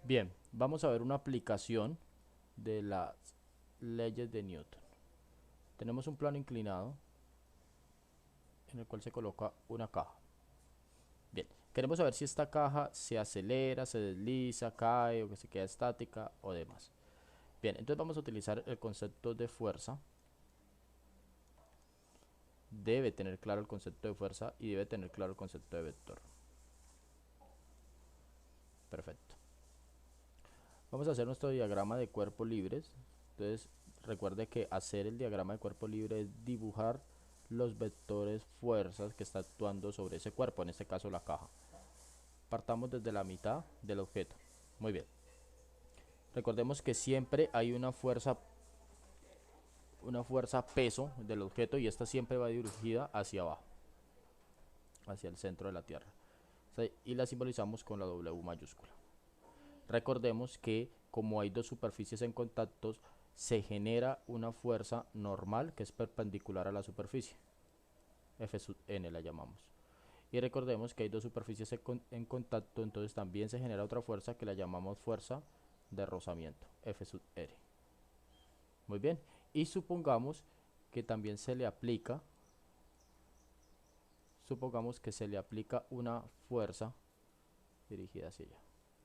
Bien, vamos a ver una aplicación de las leyes de Newton. Tenemos un plano inclinado en el cual se coloca una caja. Bien, queremos saber si esta caja se acelera, se desliza, cae o que se queda estática o demás. Bien, entonces vamos a utilizar el concepto de fuerza. Debe tener claro el concepto de fuerza y debe tener claro el concepto de vector. Perfecto. Vamos a hacer nuestro diagrama de cuerpos libres. Entonces, recuerde que hacer el diagrama de cuerpo libre es dibujar los vectores fuerzas que está actuando sobre ese cuerpo, en este caso la caja. Partamos desde la mitad del objeto. Muy bien. Recordemos que siempre hay una fuerza peso del objeto y esta siempre va dirigida hacia abajo, hacia el centro de la Tierra. Y la simbolizamos con la W mayúscula. Recordemos que como hay dos superficies en contacto, se genera una fuerza normal que es perpendicular a la superficie. F sub n la llamamos. Y recordemos que hay dos superficies en contacto, entonces también se genera otra fuerza que la llamamos fuerza de rozamiento, F sub r. Muy bien. Y supongamos que se le aplica una fuerza dirigida hacia allá,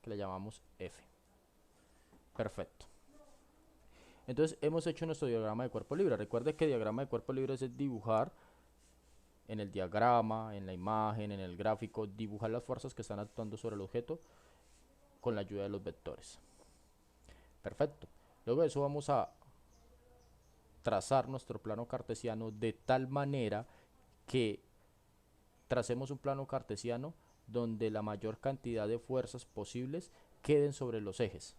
que la llamamos F. Perfecto. Entonces hemos hecho nuestro diagrama de cuerpo libre. Recuerde que el diagrama de cuerpo libre es dibujar en el diagrama, en la imagen, en el gráfico, dibujar las fuerzas que están actuando sobre el objeto con la ayuda de los vectores. Perfecto. Luego de eso vamos a trazar nuestro plano cartesiano de tal manera que tracemos un plano cartesiano donde la mayor cantidad de fuerzas posibles queden sobre los ejes.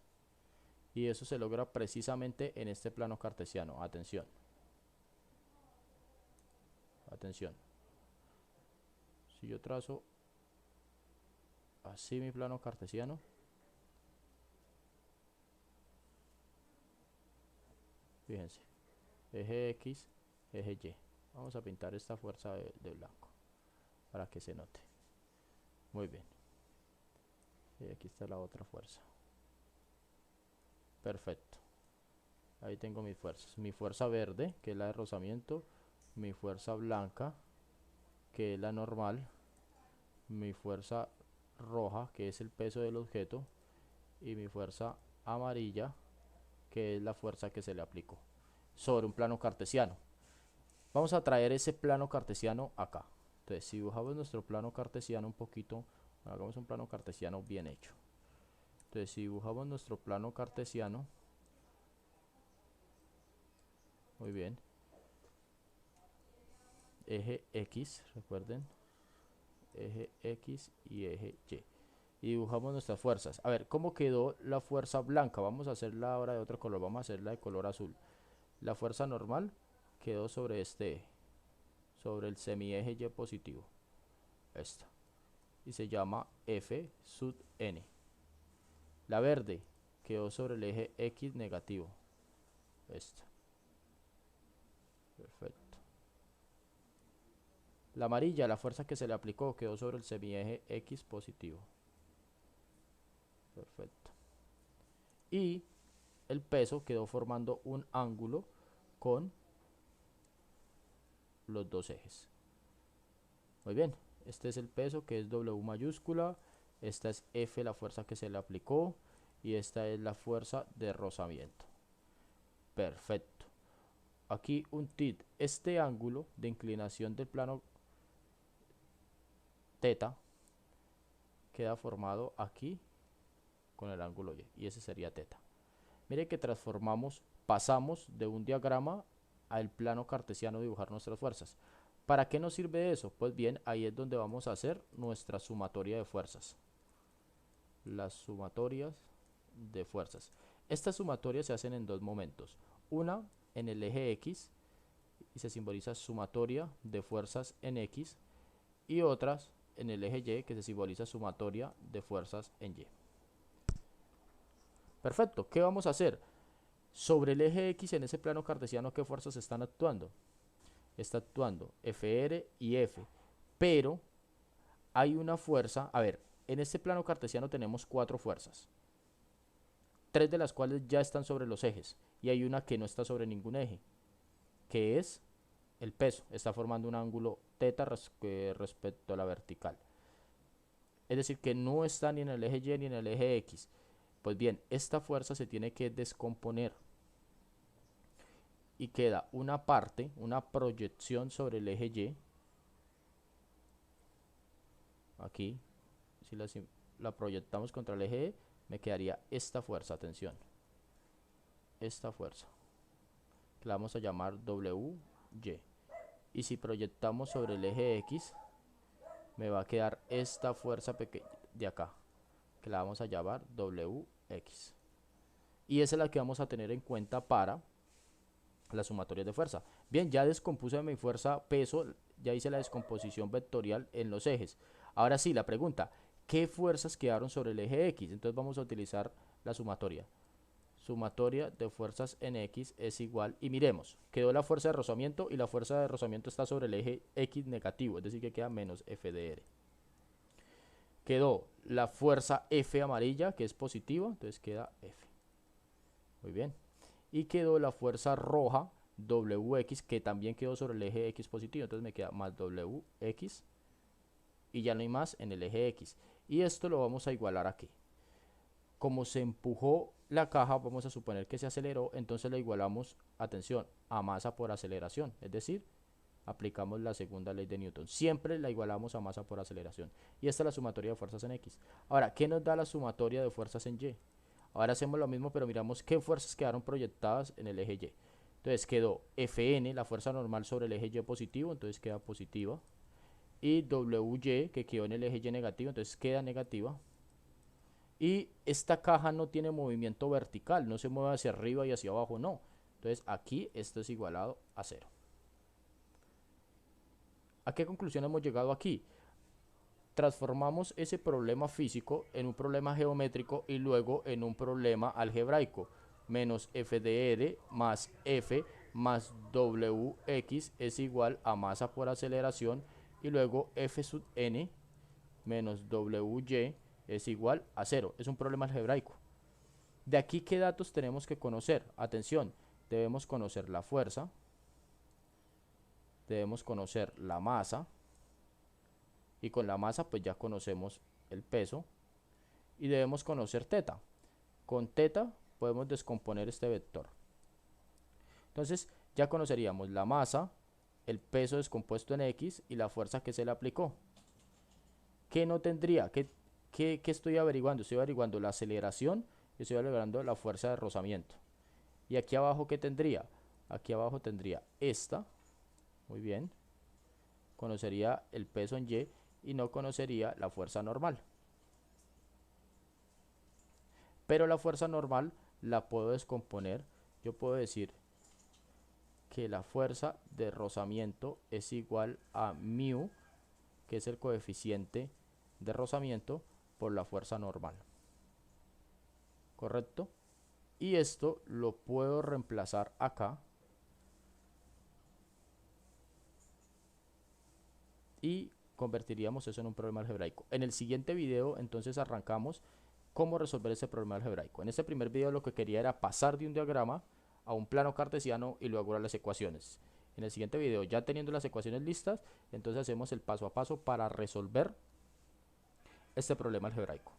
Y eso se logra precisamente en este plano cartesiano. Atención. Atención. Si yo trazo así mi plano cartesiano, fíjense, eje X, eje Y. Vamos a pintar esta fuerza de blanco para que se note. Muy bien. Y aquí está la otra fuerza. Perfecto. Ahí tengo mis fuerzas. Mi fuerza verde, que es la de rozamiento. Mi fuerza blanca, que es la normal. Mi fuerza roja, que es el peso del objeto. Y mi fuerza amarilla, que es la fuerza que se le aplicó sobre un plano cartesiano. Vamos a traer ese plano cartesiano acá. Entonces, si dibujamos nuestro plano cartesiano un poquito, hagamos un plano cartesiano bien hecho. Entonces, si dibujamos nuestro plano cartesiano, muy bien, eje X, recuerden, eje X y eje Y. Y dibujamos nuestras fuerzas. A ver, ¿cómo quedó la fuerza blanca? Vamos a hacerla ahora de otro color, vamos a hacerla de color azul. La fuerza normal quedó sobre este eje, sobre el semieje Y positivo. Esta. Y se llama F sub n. La verde quedó sobre el eje X negativo. Esta. Perfecto. La amarilla, la fuerza que se le aplicó, quedó sobre el semieje X positivo. Perfecto. Y el peso quedó formando un ángulo con los dos ejes. Muy bien. Este es el peso, que es W mayúscula. Esta es F, la fuerza que se le aplicó. Y esta es la fuerza de rozamiento. Perfecto. Aquí un tip. Este ángulo de inclinación del plano teta queda formado aquí con el ángulo Y. Y ese sería teta. Mire que pasamos de un diagrama al plano cartesiano dibujar nuestras fuerzas. ¿Para qué nos sirve eso? Pues bien, ahí es donde vamos a hacer nuestra sumatoria de fuerzas. Las sumatorias de fuerzas. Estas sumatorias se hacen en dos momentos. Una en el eje X y se simboliza sumatoria de fuerzas en X, y otras en el eje Y, que se simboliza sumatoria de fuerzas en Y. Perfecto, ¿qué vamos a hacer? Sobre el eje X en ese plano cartesiano, ¿qué fuerzas están actuando? Está actuando Fr y F, pero hay una fuerza, a ver, en este plano cartesiano tenemos cuatro fuerzas. 3 de las cuales ya están sobre los ejes y hay una que no está sobre ningún eje, que es el peso, está formando un ángulo teta respecto a la vertical. Es decir, que no está ni en el eje Y ni en el eje X. Pues bien, esta fuerza se tiene que descomponer y queda una parte, una proyección sobre el eje Y. Aquí, si la proyectamos contra el eje E, me quedaría esta fuerza, atención. Esta fuerza, que la vamos a llamar WY. Y si proyectamos sobre el eje X, me va a quedar esta fuerza pequeña de acá, que la vamos a llamar WX. Y esa es la que vamos a tener en cuenta para las sumatorias de fuerza. Bien, ya descompuse mi fuerza peso, ya hice la descomposición vectorial en los ejes. Ahora sí, la pregunta, ¿qué fuerzas quedaron sobre el eje X? Entonces vamos a utilizar la sumatoria. Sumatoria de fuerzas en X es igual, y miremos, quedó la fuerza de rozamiento y la fuerza de rozamiento está sobre el eje X negativo, es decir que queda menos F de R. Quedó la fuerza F amarilla, que es positiva, entonces queda F. Muy bien. Y quedó la fuerza roja WX, que también quedó sobre el eje X positivo, entonces me queda más WX y ya no hay más en el eje X. Y esto lo vamos a igualar aquí. Como se empujó la caja, vamos a suponer que se aceleró, entonces la igualamos, atención, a masa por aceleración, es decir, aplicamos la segunda ley de Newton. Siempre la igualamos a masa por aceleración. Y esta es la sumatoria de fuerzas en X. Ahora, ¿qué nos da la sumatoria de fuerzas en Y? Ahora hacemos lo mismo, pero miramos qué fuerzas quedaron proyectadas en el eje Y. Entonces quedó Fn, la fuerza normal sobre el eje Y positivo, entonces queda positiva. Y Wy, que quedó en el eje Y negativo, entonces queda negativa. Y esta caja no tiene movimiento vertical, no se mueve hacia arriba y hacia abajo, no. Entonces aquí esto es igualado a 0. ¿A qué conclusión hemos llegado aquí? Transformamos ese problema físico en un problema geométrico y luego en un problema algebraico. Menos f de r más f más wx es igual a masa por aceleración, y luego f sub n menos wy es igual a 0. Es un problema algebraico. De aquí, ¿qué datos tenemos que conocer? Atención, debemos conocer la fuerza, debemos conocer la masa, y con la masa pues ya conocemos el peso, y debemos conocer teta. Con teta podemos descomponer este vector. Entonces ya conoceríamos la masa, el peso descompuesto en X y la fuerza que se le aplicó. ¿Qué no tendría? ¿Qué estoy averiguando? Estoy averiguando la aceleración y estoy averiguando la fuerza de rozamiento. Y aquí abajo, ¿qué tendría? Aquí abajo tendría esta. Muy bien. Conocería el peso en Y y no conocería la fuerza normal. Pero la fuerza normal la puedo descomponer. Yo puedo decir que la fuerza de rozamiento es igual a μ, que es el coeficiente de rozamiento, por la fuerza normal. ¿Correcto? Y esto lo puedo reemplazar acá. Y convertiríamos eso en un problema algebraico. En el siguiente video entonces arrancamos cómo resolver ese problema algebraico. En este primer video lo que quería era pasar de un diagrama a un plano cartesiano y luego a las ecuaciones. En el siguiente video, ya teniendo las ecuaciones listas, entonces hacemos el paso a paso para resolver este problema algebraico.